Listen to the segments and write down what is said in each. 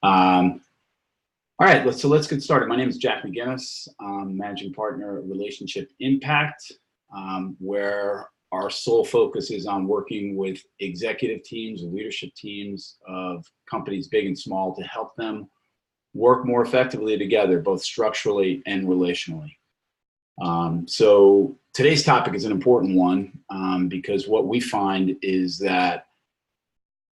All right, let's get started. My name is Jack McGinnis. I'm Managing Partner at Relationship Impact, where our sole focus is on working with executive teams and leadership teams of companies big and small to help them work more effectively together, both structurally and relationally. So today's topic is an important one because what we find is that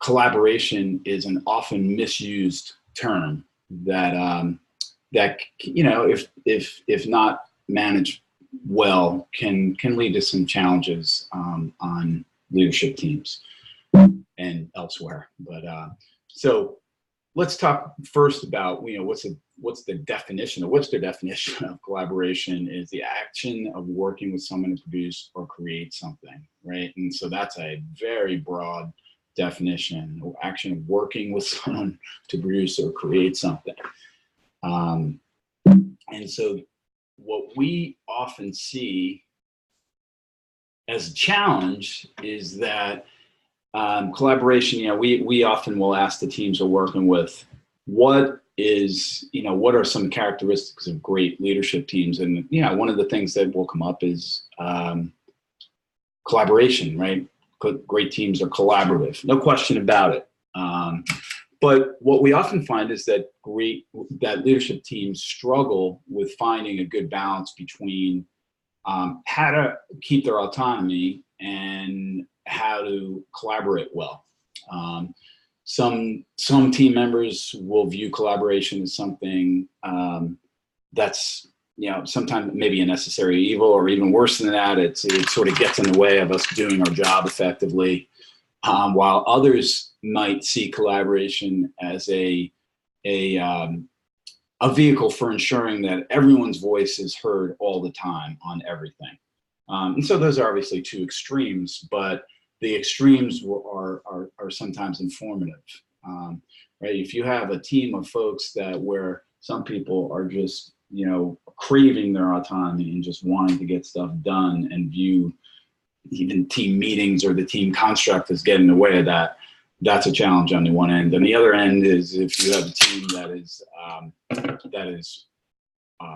collaboration is an often misused term that if not managed well can lead to some challenges on leadership teams and elsewhere. But so let's talk first about what's their definition of collaboration is the action of working with someone to produce or create something, right? And so that's a very broad definition, action of working with someone to produce or create something. And so what we often see as a challenge is that collaboration, we often will ask the teams we're working with, what are some characteristics of great leadership teams? And, one of the things that will come up is collaboration, right? Great teams are collaborative, no question about it. But what we often find is that leadership teams struggle with finding a good balance between how to keep their autonomy and how to collaborate well. Some team members will view collaboration as something that's sometimes maybe a necessary evil, or even worse than that, it sort of gets in the way of us doing our job effectively. While others might see collaboration as a vehicle for ensuring that everyone's voice is heard all the time on everything. And so those are obviously two extremes, but the extremes are sometimes informative, right? If you have a team of folks where some people are just craving their autonomy and just wanting to get stuff done and view even team meetings or the team construct as getting in the way of that, that's a challenge on the one end. And the other end is if you have a team that is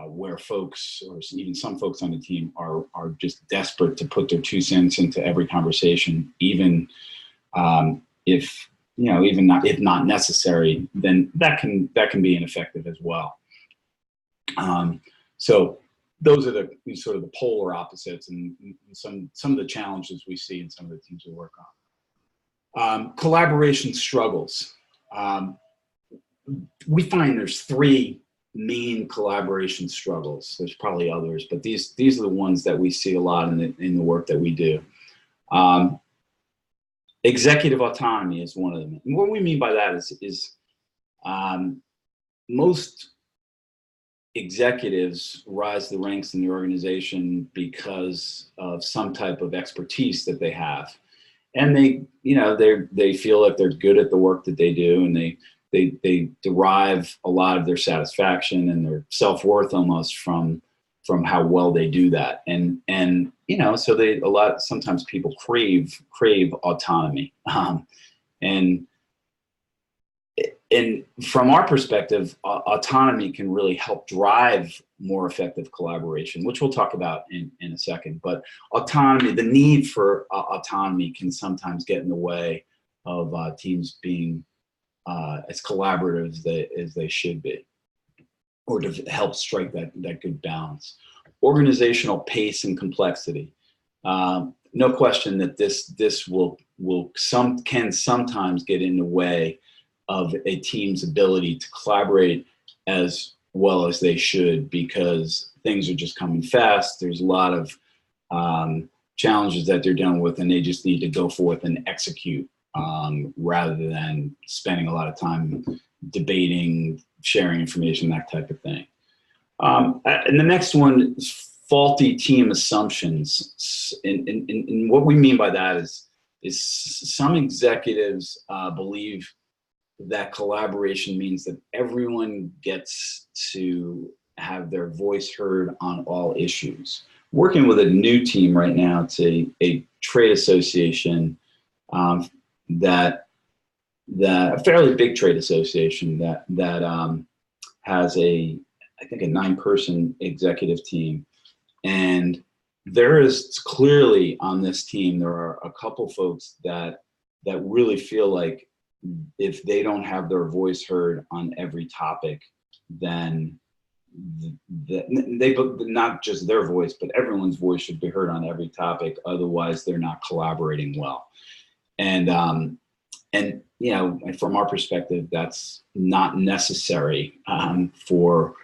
where folks, or even some folks on the team, are just desperate to put their 2 cents into every conversation, even if not necessary, then that can be ineffective as well. So those are the sort of the polar opposites and some of the challenges we see in some of the teams we work on. Collaboration struggles. We find there's 3 main collaboration struggles. There's probably others, but these are the ones that we see a lot in the work that we do. Executive autonomy is one of them. And what we mean by that is most executives rise the ranks in the organization because of some type of expertise that they have, and they feel like they're good at the work that they do, and they derive a lot of their satisfaction and their self-worth almost from how well they do that, and so sometimes people crave autonomy, and from our perspective, autonomy can really help drive more effective collaboration, which we'll talk about in a second. But autonomy, the need for autonomy, can sometimes get in the way of teams being as collaborative as they should be, or to help strike that good balance. Organizational pace and complexity. No question that this can sometimes get in the way of a team's ability to collaborate as well as they should, because things are just coming fast. There's a lot of challenges that they're dealing with, and they just need to go forth and execute rather than spending a lot of time debating, sharing information, that type of thing. And the next one is faulty team assumptions. And what we mean by that is some executives believe that collaboration means that everyone gets to have their voice heard on all issues. Working with a new team right now, it's a trade association that a fairly big trade association that has I think a 9-person executive team, and there is clearly on this team there are a couple folks that really feel like if they don't have their voice heard on every topic, then they, not just their voice, but everyone's voice should be heard on every topic. Otherwise, they're not collaborating well. And you know, from our perspective, that's not necessary for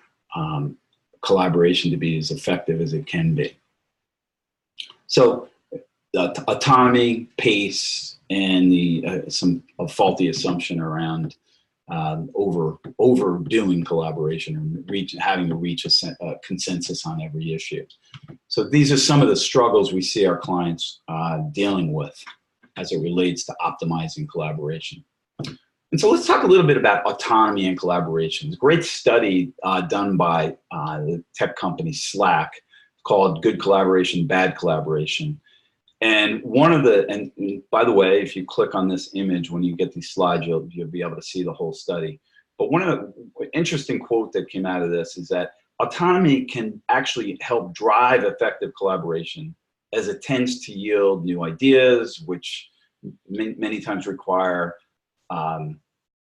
collaboration to be as effective as it can be. So autonomy, pace, and a faulty assumption around overdoing collaboration or having to reach a consensus on every issue. So these are some of the struggles we see our clients dealing with as it relates to optimizing collaboration. And so let's talk a little bit about autonomy and collaboration. There's a great study done by the tech company Slack called Good Collaboration, Bad Collaboration. And and by the way, if you click on this image, when you get these slides, you'll be able to see the whole study. But one of the interesting quote that came out of this is that autonomy can actually help drive effective collaboration, as it tends to yield new ideas, which many times require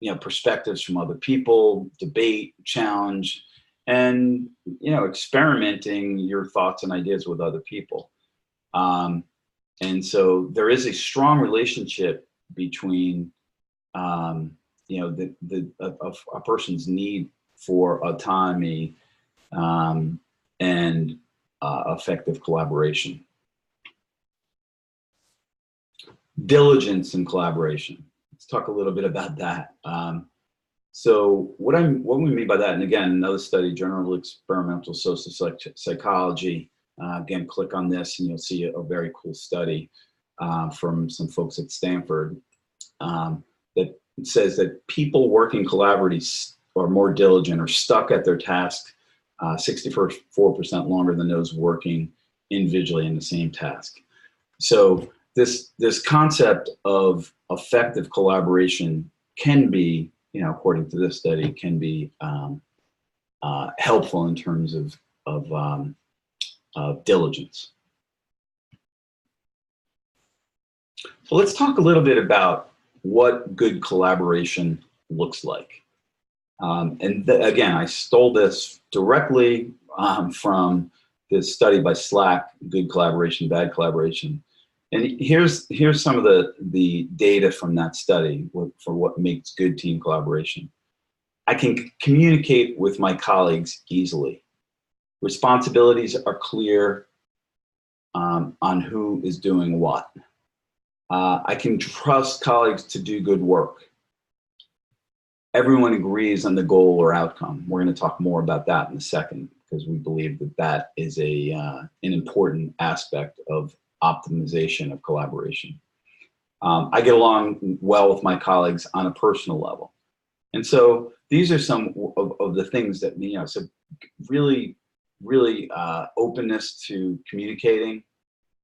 you know, perspectives from other people, debate, challenge, and you know, experimenting your thoughts and ideas with other people. And so there is a strong relationship between you know, a person's need for autonomy and effective collaboration. Diligence and collaboration. Let's talk a little bit about that. So what we mean by that, and again, another study, Journal of Experimental Social Psychology. Again, click on this and you'll see a very cool study from some folks at Stanford that says that people working collaboratively are more diligent or stuck at their task 64% longer than those working individually in the same task. So this concept of effective collaboration can be, you know, according to this study, can be helpful in terms of diligence. So let's talk a little bit about what good collaboration looks like. Again, I stole this directly from this study by Slack, Good Collaboration, Bad Collaboration. And here's some of the data from that study for what makes good team collaboration. I can communicate with my colleagues easily. Responsibilities are clear on who is doing what. I can trust colleagues to do good work. Everyone agrees on the goal or outcome. We're going to talk more about that in a second, because we believe that that is an important aspect of optimization of collaboration. I get along well with my colleagues on a personal level. And so these are some of the things that, you know, so really openness to communicating,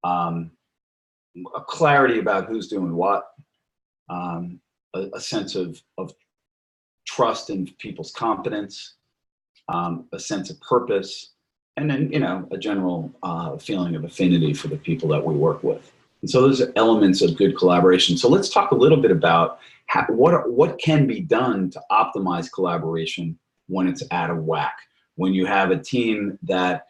a clarity about who's doing what, a sense of trust in people's competence, a sense of purpose, and then, you know, a general feeling of affinity for the people that we work with. And so those are elements of good collaboration. So let's talk a little bit about what can be done to optimize collaboration when it's out of whack. When you have a team that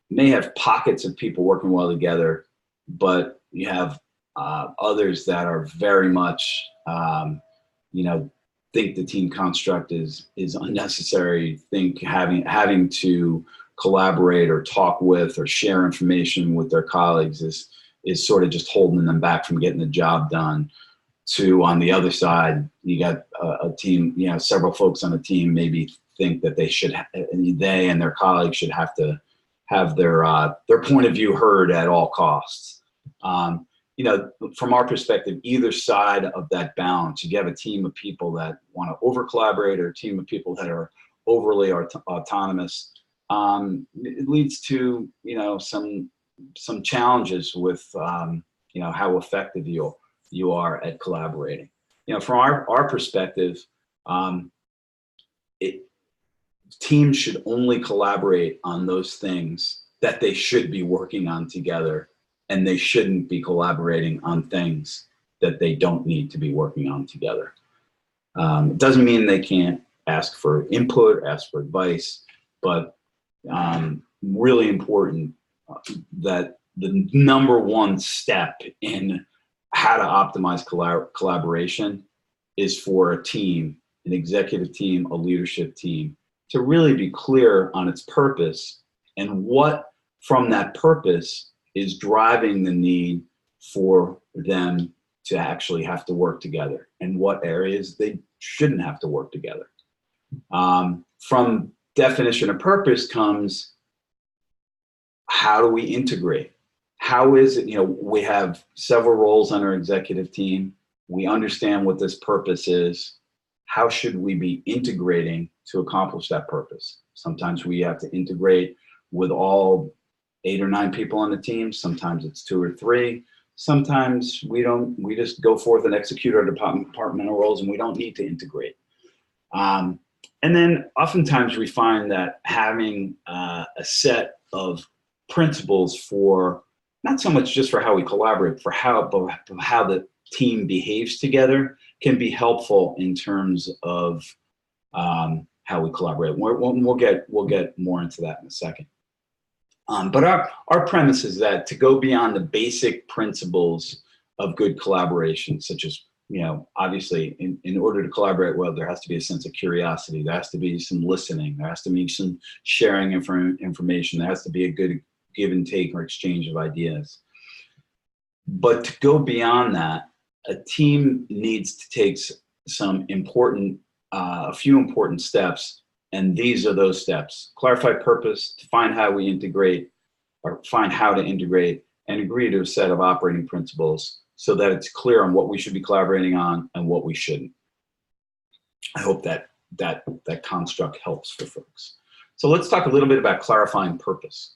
may have pockets of people working well together, but you have others that are very much, you know, think the team construct is unnecessary, think having to collaborate or talk with or share information with their colleagues is sort of just holding them back from getting the job done. To, on the other side, you got a team, you know, several folks on a team maybe think that they and their colleagues should have to have their point of view heard at all costs. You know, from our perspective, either side of that balance, you have a team of people that want to over collaborate or a team of people that are overly autonomous. It leads to, you know, some challenges with, you know, how effective you are at collaborating. from our perspective, teams should only collaborate on those things that they should be working on together, and they shouldn't be collaborating on things that they don't need to be working on together. It doesn't mean they can't ask for input, ask for advice, but really important that the number one step in how to optimize collaboration is for a team, an executive team, a leadership team, to really be clear on its purpose and what from that purpose is driving the need for them to actually have to work together, and what areas they shouldn't have to work together. From definition of purpose comes, how do we integrate? How is it, we have several roles on our executive team. We understand what this purpose is. How should we be integrating to accomplish that purpose? Sometimes we have to integrate with all 8 or 9 people on the team. Sometimes it's 2 or 3. Sometimes we just go forth and execute our departmental roles, and we don't need to integrate. And then oftentimes we find that having a set of principles for, not so much just for how we collaborate, but how the team behaves together, can be helpful in terms of how we collaborate. We'll get more into that in a second. But our premise is that to go beyond the basic principles of good collaboration, such as, obviously in order to collaborate well, there has to be a sense of curiosity, there has to be some listening, there has to be some sharing information, there has to be a good give and take or exchange of ideas. But to go beyond that, a team needs to take a few important steps. And these are those steps: clarify purpose, define how we integrate, or find how to integrate, and agree to a set of operating principles so that it's clear on what we should be collaborating on and what we shouldn't. I hope that construct helps for folks. So let's talk a little bit about clarifying purpose.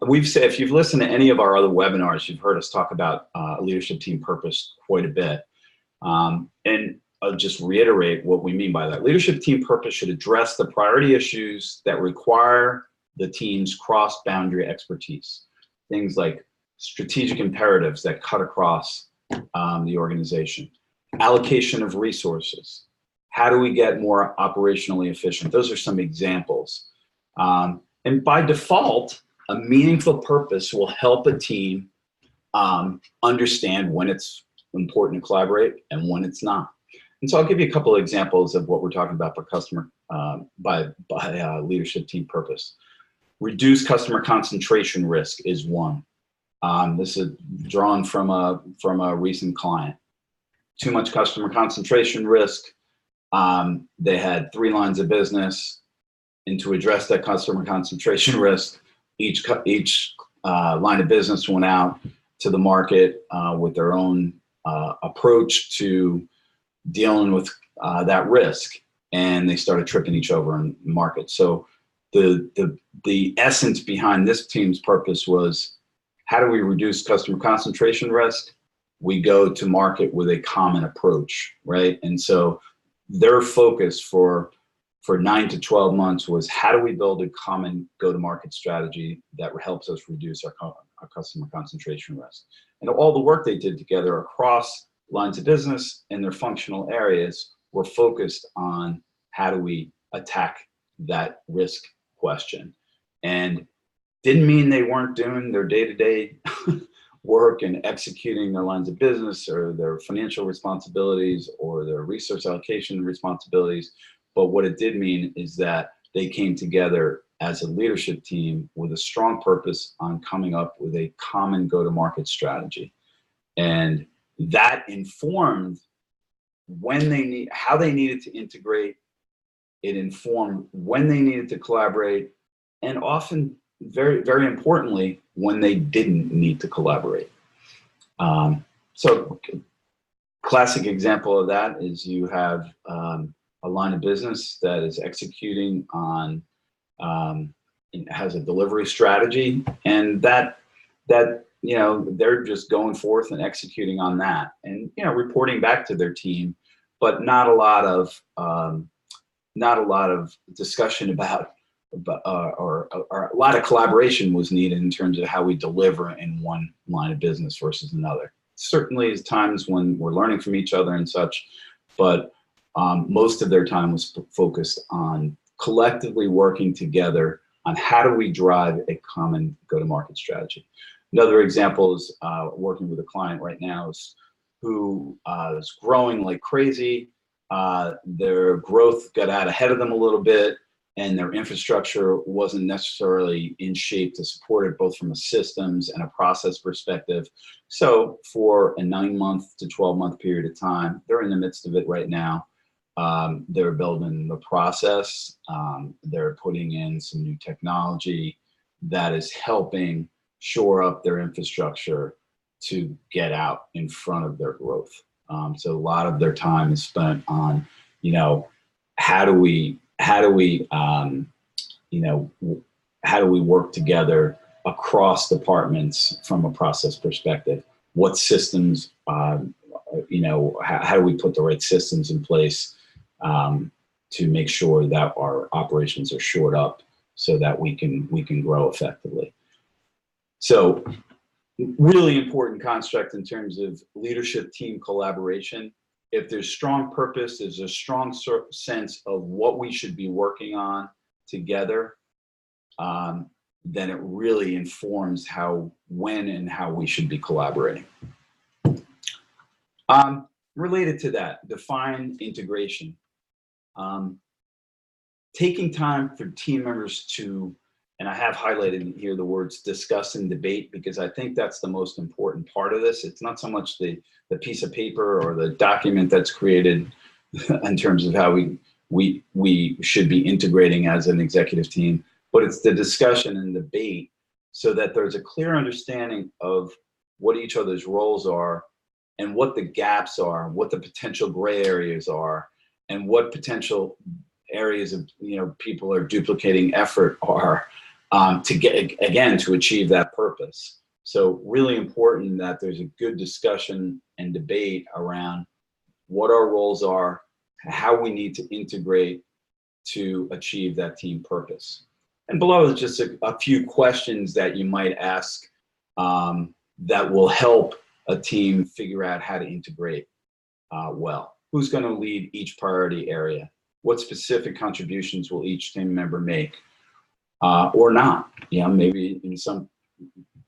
We've said, if you've listened to any of our other webinars, you've heard us talk about leadership team purpose quite a bit. And I'll just reiterate what we mean by that. Leadership team purpose should address the priority issues that require the team's cross-boundary expertise. Things like strategic imperatives that cut across the organization, allocation of resources. How do we get more operationally efficient? Those are some examples. And by default, a meaningful purpose will help a team understand when it's important to collaborate and when it's not. And so I'll give you a couple of examples of what we're talking about for customer by leadership team purpose. Reduce customer concentration risk is one. This is drawn from a recent client. Too much customer concentration risk. They had 3 lines of business, and to address that customer concentration risk, each line of business went out to the market with their own approach to dealing with that risk, and they started tripping each other in the market. So the essence behind this team's purpose was, how do we reduce customer concentration risk? We go to market with a common approach, right? And so their focus for 9 to 12 months was, how do we build a common go-to-market strategy that helps us reduce our customer concentration risk? And all the work they did together across lines of business and their functional areas were focused on, how do we attack that risk question? And didn't mean they weren't doing their day-to-day work and executing their lines of business or their financial responsibilities or their resource allocation responsibilities. But what it did mean is that they came together as a leadership team with a strong purpose on coming up with a common go-to-market strategy. And that informed how they needed to integrate. It informed when they needed to collaborate, and often, very, very importantly, when they didn't need to collaborate. So classic example of that is, you have a line of business that is executing on, has a delivery strategy, and that you know, they're just going forth and executing on that, and you know, reporting back to their team, but not a lot of discussion about, or a lot of collaboration was needed in terms of how we deliver in one line of business versus another. Certainly, there's times when we're learning from each other and such, but most of their time was focused on collectively working together on how do we drive a common go-to-market strategy. Another example is working with a client right now who is growing like crazy. Their growth got out ahead of them a little bit, and their infrastructure wasn't necessarily in shape to support it, both from a systems and a process perspective. So for a 9-month to 12-month period of time, they're in the midst of it right now. They're building the process. They're putting in some new technology that is helping shore up their infrastructure to get out in front of their growth. So a lot of their time is spent on, you know, how do we work together across departments from a process perspective? What systems, you know, how do we put the right systems in place to make sure that our operations are shored up so that we can grow effectively? So really important construct in terms of leadership team collaboration. If there's strong purpose, there's a strong sense of what we should be working on together, then it really informs when and how we should be collaborating. Related to that, define integration. Taking time for team members to, and I have highlighted here the words discuss and debate, because I think that's the most important part of this. It's not so much the piece of paper or the document that's created in terms of how we should be integrating as an executive team, but it's the discussion and debate so that there's a clear understanding of what each other's roles are and what the gaps are, what the potential gray areas are, and what potential areas of, you know, people are duplicating effort are to get, again, to achieve that purpose. So really important that there's a good discussion and debate around what our roles are, how we need to integrate to achieve that team purpose. And below is just a few questions that you might ask that will help a team figure out how to integrate well. Who's going to lead each priority area? What specific contributions will each team member make or not? You know, maybe in some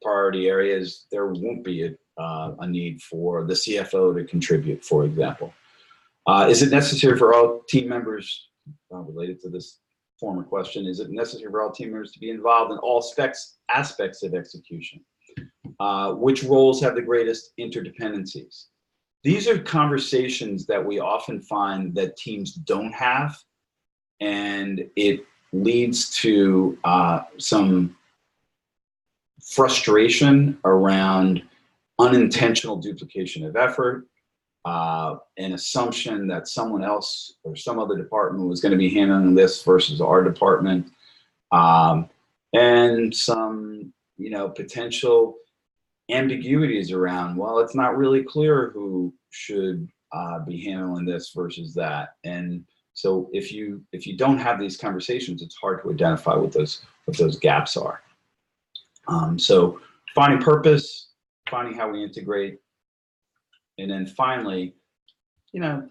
priority areas, there won't be a need for the CFO to contribute, for example. Is it necessary for all team members, related to this former question, is it necessary for all team members to be involved in all aspects of execution? Which roles have the greatest interdependencies? These are conversations that we often find that teams don't have, and it leads to some frustration around unintentional duplication of effort, an assumption that someone else or some other department was going to be handling this versus our department, and some, you know, potential ambiguities around, well, it's not really clear who should be handling this versus that. And so if you don't have these conversations, it's hard to identify what those gaps are. So finding purpose, finding how we integrate, and then finally, you know,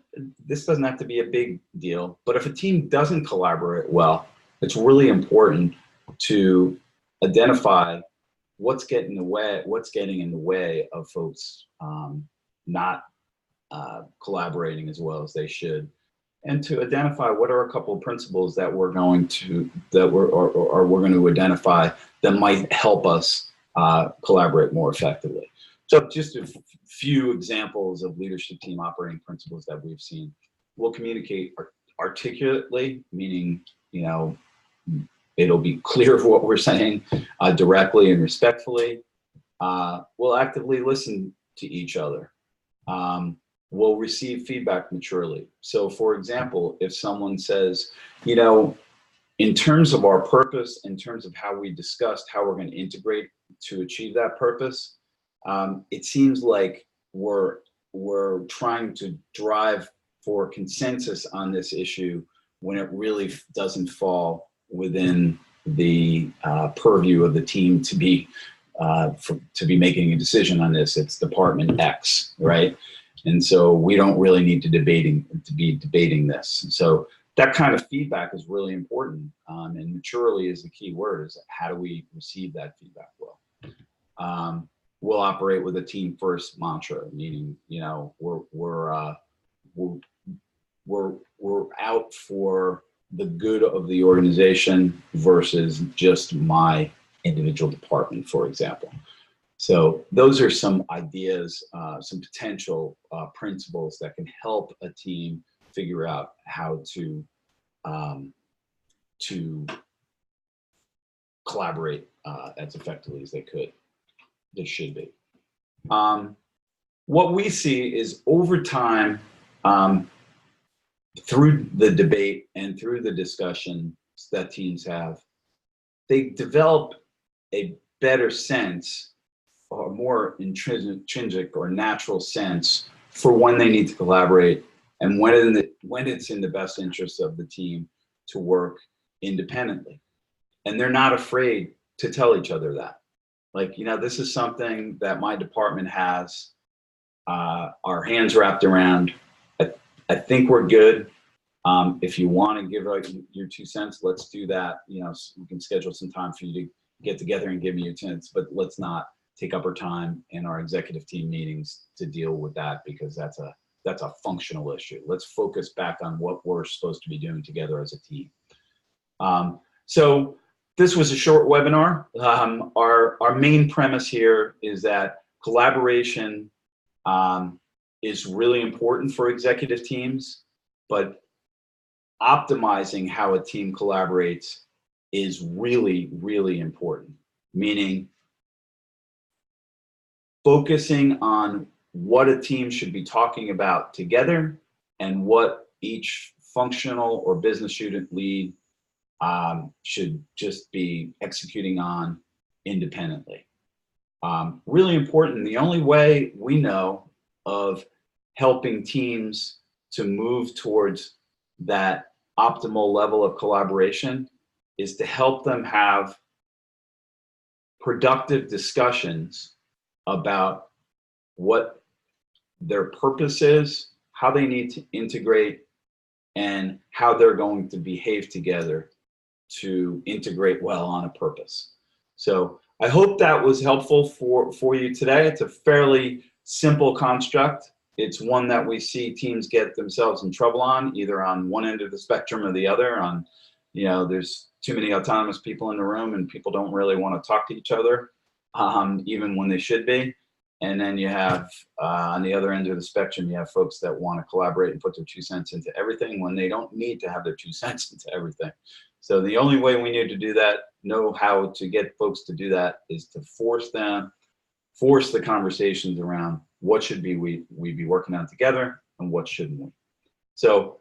this doesn't have to be a big deal, but if a team doesn't collaborate well, it's really important to identify what's getting in the way of folks not collaborating as well as they should, and to identify what are a couple of principles that we're going to identify that might help us collaborate more effectively. So just a few examples of leadership team operating principles that we've seen. We'll communicate articulately, meaning, you know, it'll be clear of what we're saying directly and respectfully. We'll actively listen to each other. We'll receive feedback maturely. So for example, if someone says, you know, in terms of our purpose, in terms of how we discussed how we're going to integrate to achieve that purpose, it seems like we're trying to drive for consensus on this issue when it really doesn't fall within the purview of the team to be making a decision on this. It's Department X, right? And so we don't really need to be debating this. So that kind of feedback is really important, and maturely is the key word. Is how do we receive that feedback well? We'll operate with a team first mantra, meaning, you know, we're out for the good of the organization versus just my individual department, for example. So those are some ideas, some potential principles that can help a team figure out how to collaborate as effectively as they should be. What we see is over time, through the debate and through the discussions that teams have, they develop a better sense, or more intrinsic or natural sense for when they need to collaborate and when it's in the best interest of the team to work independently. And they're not afraid to tell each other that. Like, you know, this is something that my department has our hands wrapped around. I think we're good. If you want to give your 2 cents, let's do that. You know, we can schedule some time for you to get together and give me your 2 cents, but let's not take up our time in our executive team meetings to deal with that, because that's a functional issue. Let's focus back on what we're supposed to be doing together as a team. So this was a short webinar. Our main premise here is that collaboration is really important for executive teams, but optimizing how a team collaborates is really, really important. Meaning focusing on what a team should be talking about together and what each functional or business unit lead should just be executing on independently. Really important. The only way we know of helping teams to move towards that optimal level of collaboration is to help them have productive discussions about what their purpose is, how they need to integrate, and how they're going to behave together to integrate well on a purpose. So I hope that was helpful for you today. It's a fairly simple construct. It's one that we see teams get themselves in trouble on, either on one end of the spectrum or the other. On, you know, there's too many autonomous people in the room and people don't really want to talk to each other, even when they should be. And then you have, on the other end of the spectrum, you have folks that want to collaborate and put their 2 cents into everything when they don't need to have their 2 cents into everything. So the only way we need to do that, know how to get folks to do that, is to force the conversations around what should we be working on together and what shouldn't we. So